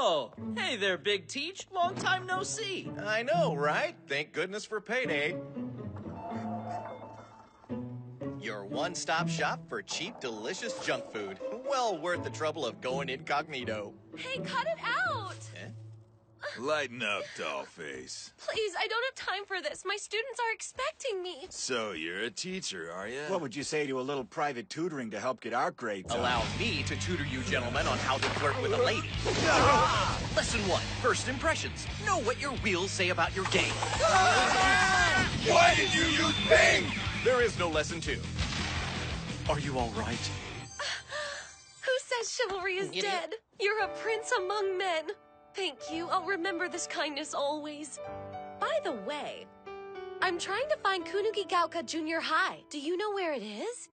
Oh, hey there, Big Teach. Long time no see. I know, right? Thank goodness for payday. Your one-stop shop for cheap, delicious junk food. Well worth the trouble of going incognito. Hey, cut it out! Eh? Lighten up, dollface. Please, I don't have time for this. My students are expecting me. So, you're a teacher, are you? What would you say to a little private tutoring to help get our grades up? Allow me to tutor you gentlemen on how to flirt with a lady. Lesson 1, first impressions. Know what your wheels say about your game. Why did you use Bing? There is no lesson 2. Are you all right? Who says chivalry is dead? You're a prince among men. Thank you. I'll remember this kindness always. By the way, I'm trying to find Kunugigaoka Junior High. Do you know where it is?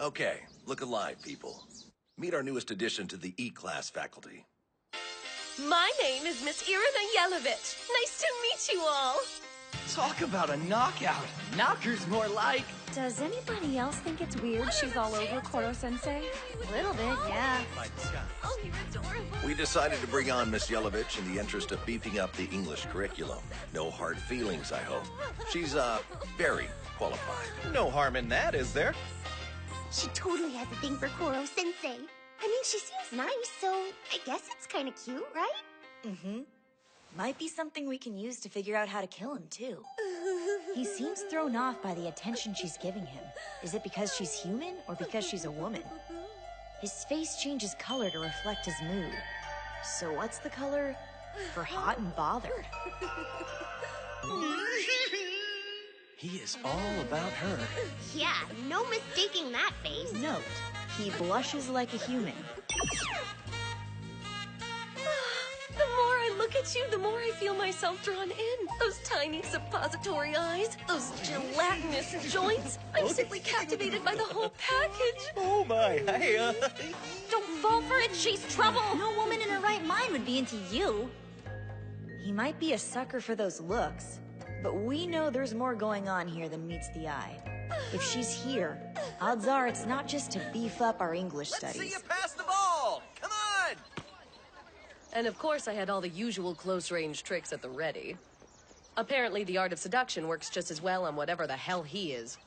Okay, look alive, people. Meet our newest addition to the E-Class faculty. My name is Miss Irina Yelovich. Nice to meet you all. Talk about a knockout. Knocker's more like... Does anybody else think it's weird she's all over Koro-sensei? A little bit, yeah. Oh, you're adorable. We decided to bring on Miss Yelovich in the interest of beefing up the English curriculum. No hard feelings, I hope. She's, very qualified. No harm in that, is there? She totally has a thing for Koro-sensei. I mean, she seems nice, so I guess it's kind of cute, right? Mm-hmm. Might be something we can use to figure out how to kill him, too. He seems thrown off by the attention she's giving him. Is it because she's human, or because she's a woman? His face changes color to reflect his mood. So what's the color for hot and bothered? He is all about her. Yeah, no mistaking that face. Note, he blushes like a human. The more I look at you, the more I feel myself drawn in. Those tiny suppository eyes, those gelatinous joints. I'm simply captivated by the whole package. Oh my, Don't fall for it, she's trouble! No woman in her right mind would be into you. He might be a sucker for those looks, but we know there's more going on here than meets the eye. If she's here, odds are it's not just to beef up our English studies. See you pass the ball! Come on! And of course I had all the usual close-range tricks at the ready. Apparently the art of seduction works just as well on whatever the hell he is.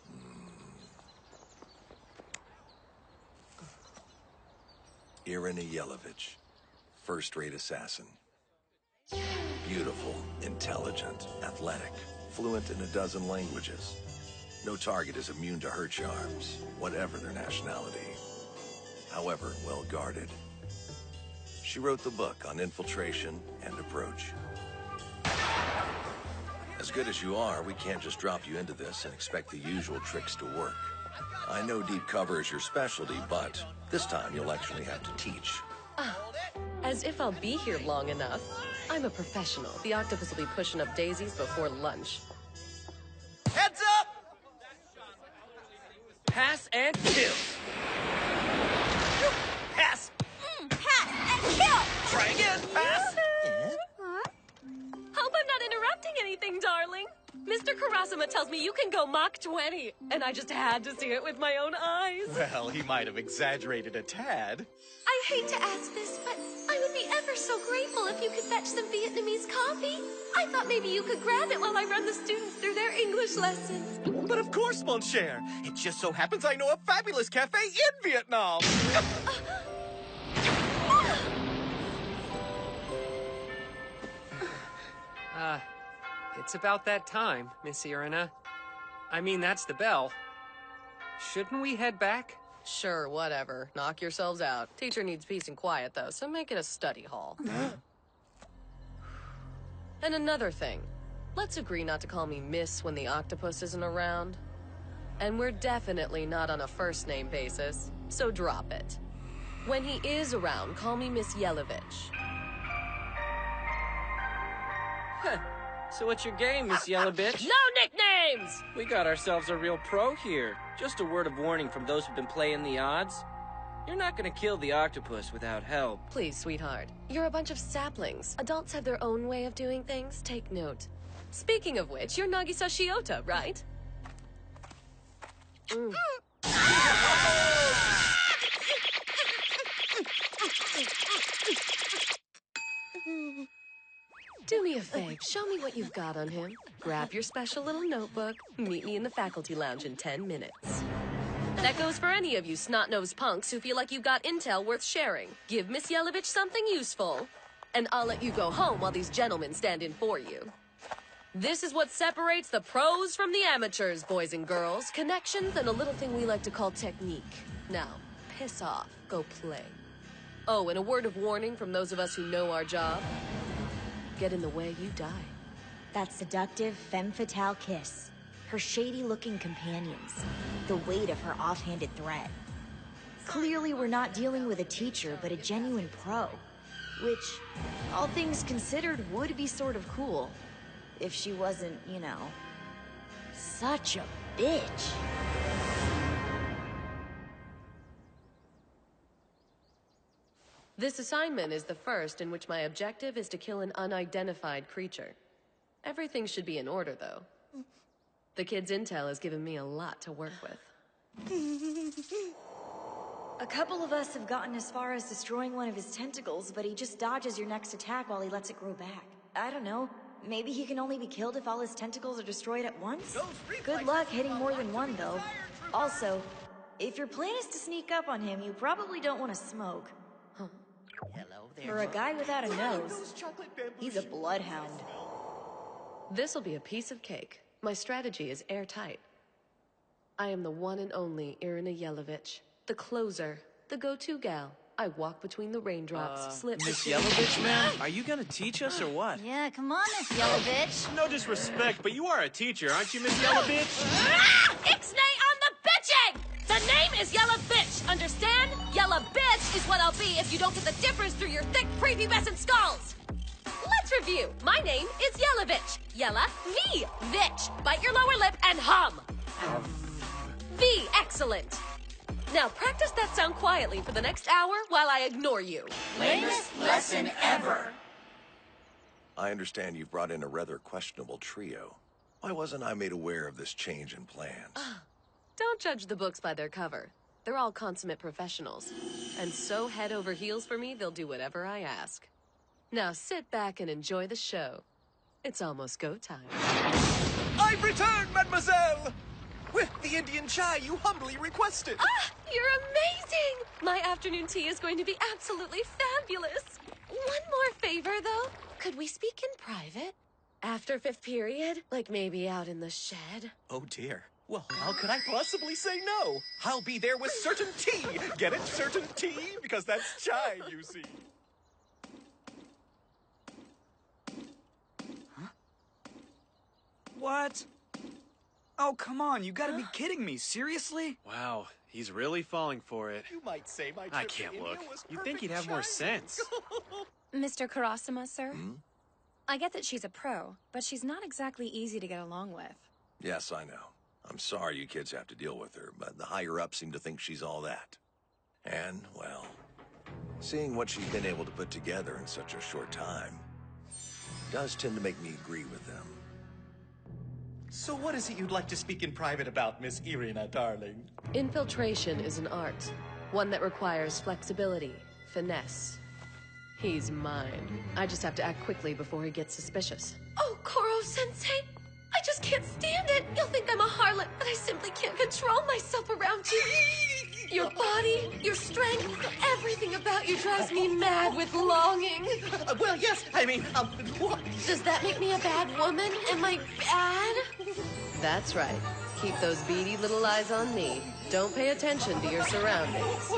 Irina Yelovich, first-rate assassin. Beautiful, intelligent, athletic, fluent in a dozen languages. No target is immune to her charms, whatever their nationality. However, well guarded. She wrote the book on infiltration and approach. As good as you are, we can't just drop you into this and expect the usual tricks to work. I know deep cover is your specialty, but this time you'll actually have to teach. As if I'll be here long enough. I'm a professional. The octopus will be pushing up daisies before lunch. Heads up! Pass and kill! Mr. Karasuma tells me you can go Mach 20, and I just had to see it with my own eyes. Well, he might have exaggerated a tad. I hate to ask this, but I would be ever so grateful if you could fetch some Vietnamese coffee. I thought maybe you could grab it while I run the students through their English lessons. But of course, mon cher. It just so happens I know a fabulous cafe in Vietnam. It's about that time, Miss Irina. I mean, that's the bell. Shouldn't we head back? Sure, whatever. Knock yourselves out. Teacher needs peace and quiet, though, so make it a study hall. And another thing. Let's agree not to call me Miss when the octopus isn't around. And we're definitely not on a first-name basis, so drop it. When he is around, call me Miss Yelovich. Huh. So what's your game, Miss Yellow Bitch? No nicknames! We got ourselves a real pro here. Just a word of warning from those who've been playing the odds. You're not gonna kill the octopus without help. Please, sweetheart. You're a bunch of saplings. Adults have their own way of doing things. Take note. Speaking of which, you're Nagisa Shiota, right? Do me a fave. Show me what you've got on him. Grab your special little notebook. Meet me in the faculty lounge in 10 minutes. That goes for any of you snot-nosed punks who feel like you've got intel worth sharing. Give Miss Yelovich something useful, and I'll let you go home while these gentlemen stand in for you. This is what separates the pros from the amateurs, boys and girls. Connections and a little thing we like to call technique. Now, piss off. Go play. Oh, and a word of warning from those of us who know our job. Get in the way, you die. That seductive femme fatale kiss. Her shady-looking companions. The weight of her offhanded threat. Clearly we're not dealing with a teacher, but a genuine pro. Which, all things considered, would be sort of cool. If she wasn't, you know, such a bitch. This assignment is the first in which my objective is to kill an unidentified creature. Everything should be in order, though. The kid's intel has given me a lot to work with. A couple of us have gotten as far as destroying one of his tentacles, but he just dodges your next attack while he lets it grow back. I don't know. Maybe he can only be killed if all his tentacles are destroyed at once? Good luck hitting more than one, though. Also, if your plan is to sneak up on him, you probably don't want to smoke. Hello there. For a guy without a nose, he's a bloodhound. This'll be a piece of cake. My strategy is airtight. I am the one and only Irina Yelovich, the closer, the go-to gal. I walk between the raindrops, slip Miss between... Yelovich, man? Are you gonna teach us or what? Yeah, come on, Miss Yelovich. No disrespect, but you are a teacher, aren't you, Miss Yelovich? Ixnay on the bitching! The name is Yella Bitch, understand? Yella Bitch is what I'll be if you don't get the difference through your thick, prepubescent skulls. Let's review. My name is Yelovich. Yella V. Vitch. Bite your lower lip and hum. V. Excellent. Now practice that sound quietly for the next hour while I ignore you. Lamest lesson ever. I understand you've brought in a rather questionable trio. Why wasn't I made aware of this change in plans? Don't judge the books by their cover. They're all consummate professionals. And so head over heels for me, they'll do whatever I ask. Now sit back and enjoy the show. It's almost go time. I've returned, mademoiselle! With the Indian chai you humbly requested. Ah, you're amazing! My afternoon tea is going to be absolutely fabulous. One more favor, though. Could we speak in private? After 5th period? Like maybe out in the shed? Oh dear. Well, how could I possibly say no? I'll be there with certain tea. Get it? Certain tea? Because that's chai, you see. What? Oh, come on, you gotta be kidding me. Seriously? Wow, he's really falling for it. You might say my trip I to can't India look. was You'd think perfect he'd have more chai. sense. Mr. Karasuma, sir? I get that she's a pro, but she's not exactly easy to get along with. Yes, I know. I'm sorry you kids have to deal with her, but the higher-ups seem to think she's all that. And, well, seeing what she's been able to put together in such a short time does tend to make me agree with them. So what is it you'd like to speak in private about, Miss Irina, darling? Infiltration is an art, one that requires flexibility, finesse. He's mine. I just have to act quickly before he gets suspicious. Oh, Koro-sensei! I just can't stand it! You'll think I'm a harlot, but I simply can't control myself around you. Your body, your strength, everything about you drives me mad with longing. Well, yes, I mean, what? Does that make me a bad woman? Am I bad? That's right. Keep those beady little eyes on me. Don't pay attention to your surroundings.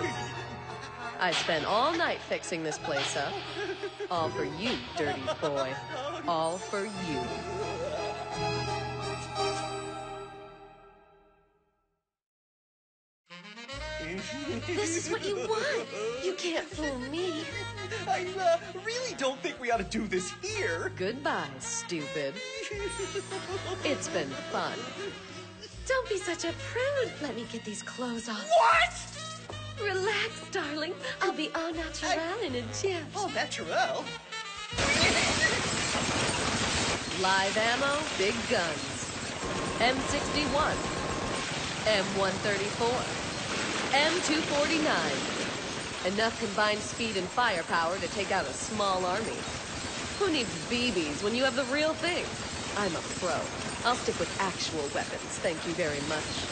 I spent all night fixing this place up. All for you, dirty boy. All for you. This is what you want. You can't fool me. I really don't think we ought to do this here. Goodbye, stupid. It's been fun. Don't be such a prude. Let me get these clothes off. What? Relax, darling. I'll be au naturel in a jiff. Au naturel? Live ammo, big guns. M61, M134, M249. Enough combined speed and firepower to take out a small army. Who needs BBs when you have the real thing? I'm a pro. I'll stick with actual weapons, thank you very much.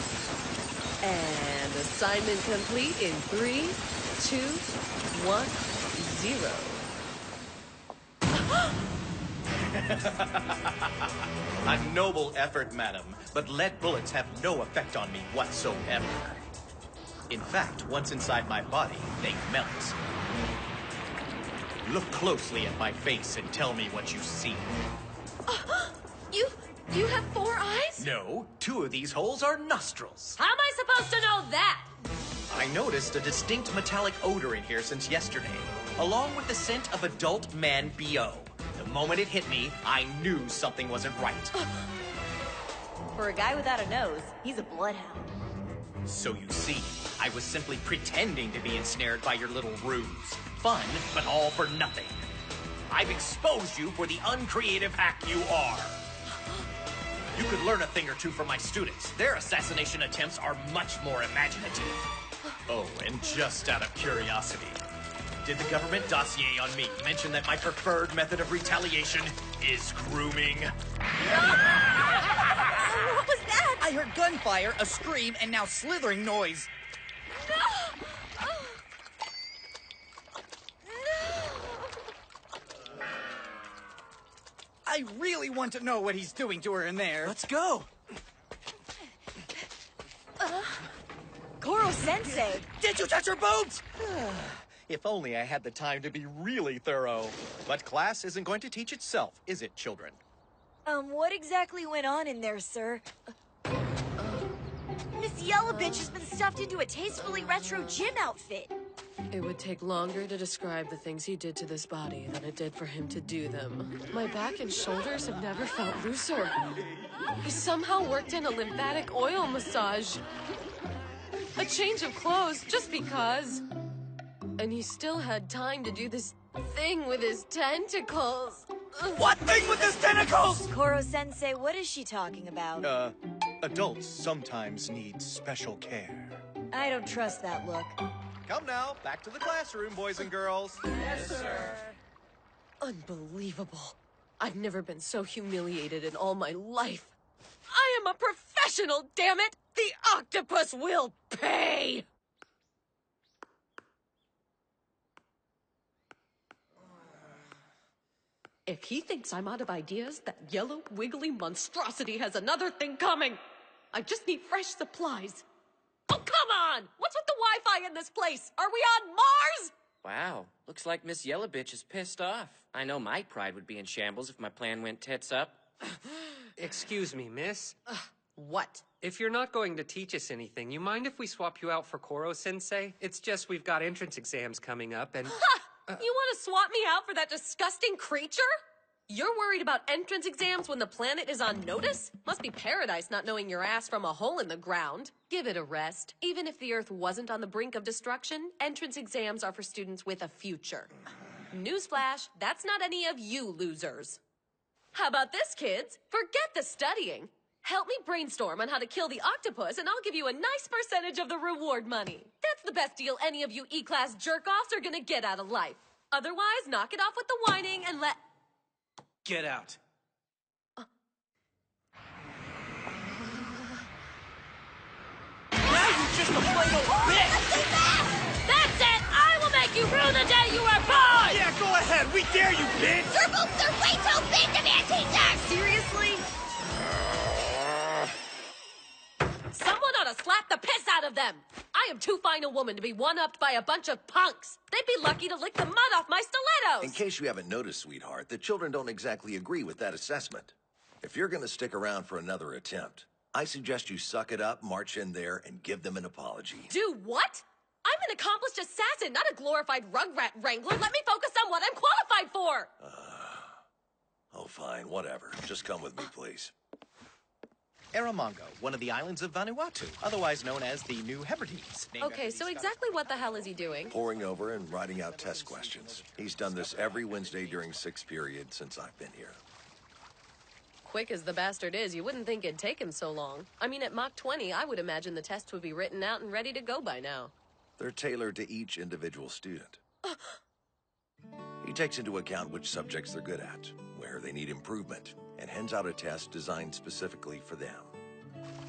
And assignment complete in 3, 2, 1, 0. A noble effort, madam, but lead bullets have no effect on me whatsoever. In fact, once inside my body, they melt. Look closely at my face and tell me what you see. You have 4 eyes? No, 2 of these holes are nostrils. How am I supposed to know that? I noticed a distinct metallic odor in here since yesterday, along with the scent of adult man BO. The moment it hit me, I knew something wasn't right. For a guy without a nose, he's a bloodhound. So you see, I was simply pretending to be ensnared by your little ruse. Fun, but all for nothing. I've exposed you for the uncreative hack you are. You could learn a thing or two from my students. Their assassination attempts are much more imaginative. Oh, and just out of curiosity, did the government dossier on me mention that my preferred method of retaliation is grooming? What was that? I heard gunfire, a scream, and now slithering noise. No! I really want to know what he's doing to her in there. Let's go. Koro-sensei! Did you touch her boobs? If only I had the time to be really thorough. But class isn't going to teach itself, is it, children? What exactly went on in there, sir? Miss Yellowbitch has been stuffed into a tastefully retro gym outfit. It would take longer to describe the things he did to this body than it did for him to do them. My back and shoulders have never felt looser. He somehow worked in a lymphatic oil massage. A change of clothes, just because. And he still had time to do this thing with his tentacles. What thing with his tentacles? Koro-sensei, what is she talking about? Adults sometimes need special care. I don't trust that look. Come now, back to the classroom, boys and girls. Yes, sir. Unbelievable. I've never been so humiliated in all my life. I am a professional, damn it! The octopus will pay! If he thinks I'm out of ideas, that yellow, wiggly monstrosity has another thing coming. I just need fresh supplies. Oh, come on! What's with the Wi-Fi in this place? Are we on Mars? Wow, looks like Miss Yellowbitch is pissed off. I know my pride would be in shambles if my plan went tits up. Excuse me, miss. What? If you're not going to teach us anything, you mind if we swap you out for Koro-sensei? It's just we've got entrance exams coming up and... Ha! You want to swap me out for that disgusting creature? You're worried about entrance exams when the planet is on notice? Must be paradise not knowing your ass from a hole in the ground. Give it a rest. Even if the Earth wasn't on the brink of destruction, entrance exams are for students with a future. Newsflash, that's not any of you losers. How about this, kids? Forget the studying. Help me brainstorm on how to kill the octopus, and I'll give you a nice percentage of the reward money. That's the best deal any of you E-Class jerk-offs are gonna get out of life. Otherwise, knock it off with the whining and let... Get out. Now you're just a plain old bitch! That's it! I will make you rue the day you were born! Yeah, go ahead. We dare you, bitch! Your boobs are way too big to be a teacher! Seriously? Someone ought to slap the piss out of them! I am too fine a woman to be one-upped by a bunch of punks. They'd be lucky to lick the mud off my stilettos! In case you haven't noticed, sweetheart, the children don't exactly agree with that assessment. If you're gonna stick around for another attempt, I suggest you suck it up, march in there, and give them an apology. Do what? I'm an accomplished assassin, not a glorified rugrat wrangler. Let me focus on what I'm qualified for! Oh, fine, whatever. Just come with me, please. Eramongo, one of the islands of Vanuatu, otherwise known as the New Hebrides. Okay, so exactly what the hell is he doing? Poring over and writing out test questions. He's done this every Wednesday during 6th period since I've been here. Quick as the bastard is, you wouldn't think it'd take him so long. I mean, at Mach 20, I would imagine the tests would be written out and ready to go by now. They're tailored to each individual student. He takes into account which subjects they're good at, where they need improvement, and hands out a test designed specifically for them.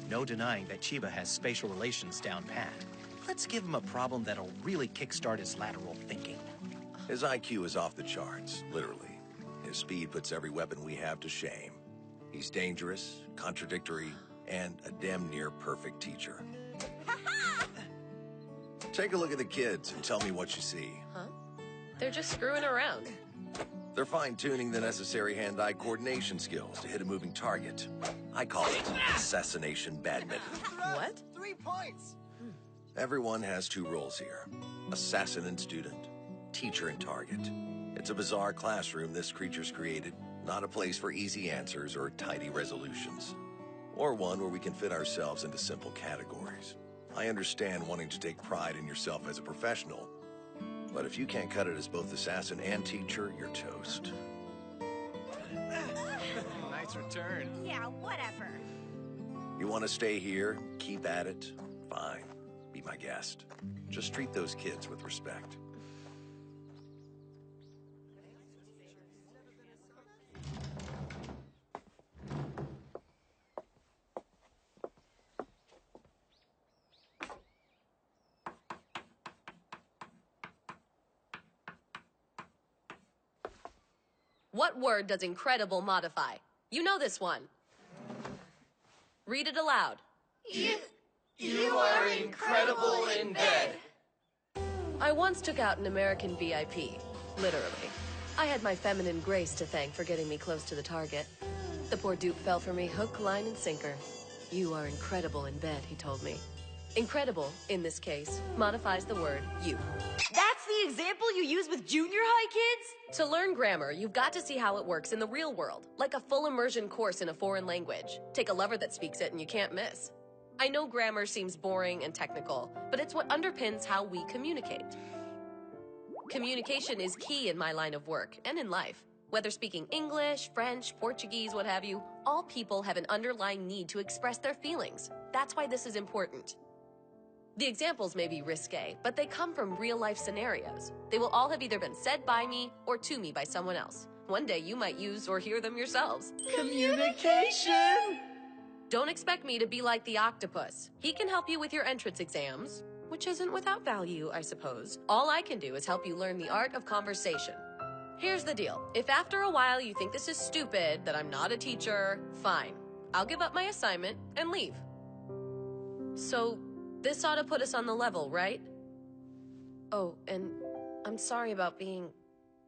No denying that Chiba has spatial relations down pat. Let's give him a problem that'll really kickstart his lateral thinking. His IQ is off the charts, literally. His speed puts every weapon we have to shame. He's dangerous, contradictory, and a damn near perfect teacher. Take a look at the kids and tell me what you see. Huh? They're just screwing around. They're fine-tuning the necessary hand-eye coordination skills to hit a moving target. I call it assassination badminton. What? 3 points! Everyone has 2 roles here. Assassin and student, teacher and target. It's a bizarre classroom this creature's created, not a place for easy answers or tidy resolutions. Or one where we can fit ourselves into simple categories. I understand wanting to take pride in yourself as a professional, but if you can't cut it as both assassin and teacher, you're toast. Nice return. Yeah, whatever. You want to stay here? Keep at it? Fine. Be my guest. Just treat those kids with respect. What word does incredible modify? You know this one. Read it aloud. You are incredible in bed. I once took out an American VIP, literally. I had my feminine grace to thank for getting me close to the target. The poor dupe fell for me hook, line, and sinker. You are incredible in bed, he told me. Incredible, in this case, modifies the word you. That's the example you use with junior high kids? To learn grammar, you've got to see how it works in the real world, like a full immersion course in a foreign language. Take a lover that speaks it and you can't miss. I know grammar seems boring and technical, but it's what underpins how we communicate. Communication is key in my line of work and in life. Whether speaking English, French, Portuguese, what have you, all people have an underlying need to express their feelings. That's why this is important. The examples may be risque, but they come from real-life scenarios. They will all have either been said by me or to me by someone else. One day you might use or hear them yourselves. Communication! Don't expect me to be like the octopus. He can help you with your entrance exams, which isn't without value, I suppose. All I can do is help you learn the art of conversation. Here's the deal. If after a while you think this is stupid, that I'm not a teacher, fine. I'll give up my assignment and leave. So, this ought to put us on the level, right? Oh, and I'm sorry about being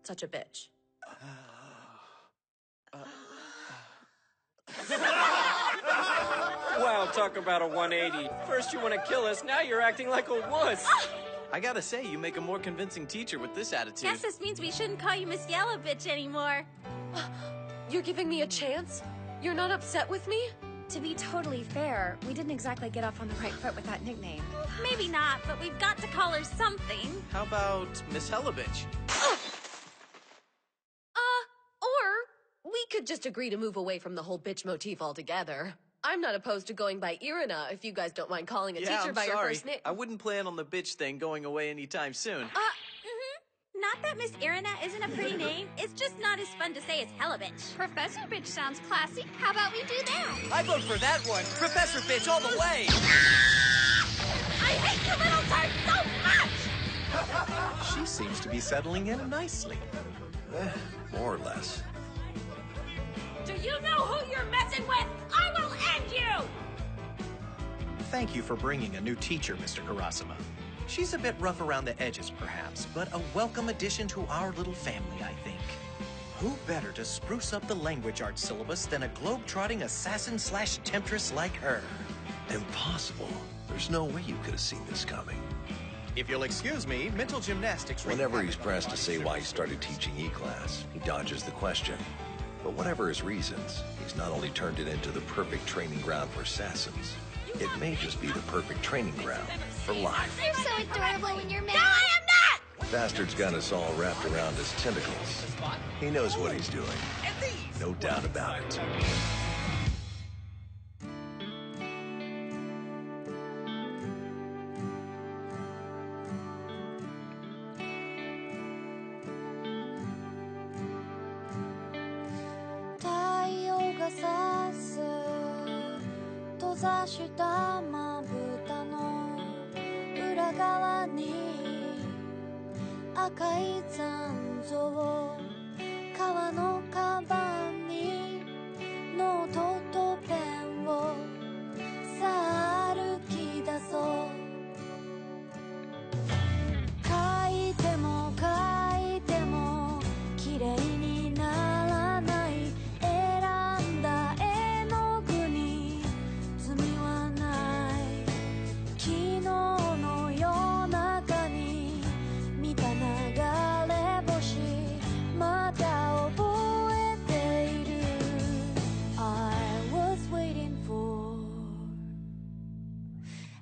such a bitch. Wow, talk about a 180. First you want to kill us, now you're acting like a wuss. I gotta say, you make a more convincing teacher with this attitude. Guess this means we shouldn't call you Miss Yellow Bitch anymore. You're giving me a chance? You're not upset with me? To be totally fair, we didn't exactly get off on the right foot with that nickname. Maybe not, but we've got to call her something. How about Miss Hellavich? Or we could just agree to move away from the whole bitch motif altogether. I'm not opposed to going by Irina if you guys don't mind calling a teacher I'm by your sorry. first name. I wouldn't plan on the bitch thing going away anytime soon. Not that Miss Irina isn't a pretty name. It's just not as fun to say as Hellavitch. Professor Bitch sounds classy. How about we do that? I vote for that one. Professor Bitch all the way. I hate you little turds so much! She seems to be settling in nicely. More or less. Do you know who you're messing with? I will end you! Thank you for bringing a new teacher, Mr. Karasuma. She's a bit rough around the edges, perhaps, but a welcome addition to our little family, I think. Who better to spruce up the language arts syllabus than a globe-trotting assassin/temptress like her? Impossible. There's no way you could have seen this coming. If you'll excuse me, mental gymnastics... Whenever he's pressed to say why he started teaching E-Class, he dodges the question. But whatever his reasons, he's not only turned it into the perfect training ground for assassins, it may just be the perfect training ground for life. You're so adorable when you're mad. No, I am not! Bastard's got us all wrapped around his tentacles. He knows what he's doing. No doubt about it.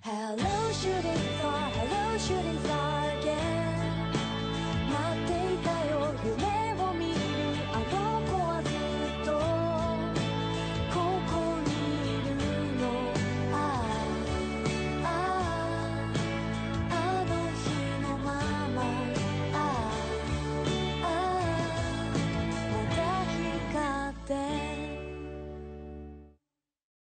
Hello, shooting star,